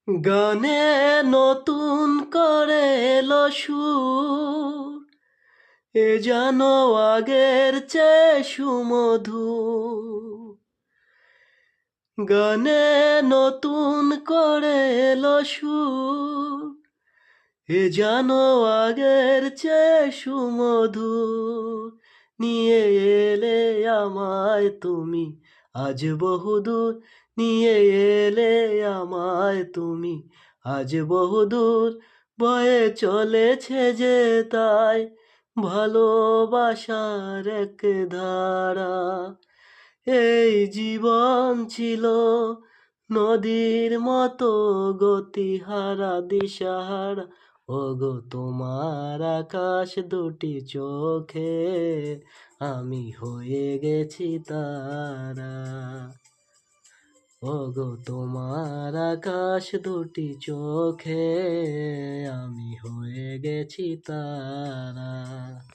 গানে নতুন করে এলো সুর, এ যেন আগের চেয়ে সুমধুর। গানে নতুন করে এলো সুর, এ যেন আগের চেয়ে সুমধুর। নিয়ে এলে আমায় তুমি আজ বহুদূর, নিয়ে এলে আমায় তুমি আজ বহুদূর। বয়ে চলেছে যে তাই ভালোবাসার এক ধারা। এই জীবন ছিল নদীর মতো গতিহারা দিশাহারা, ওগো তোমার আকাশ দুটি চোখে আমি হয়ে গেছি তারা। ওগো তোমার আকাশ দুটি চোখে আমি হয়ে গেছি তারা।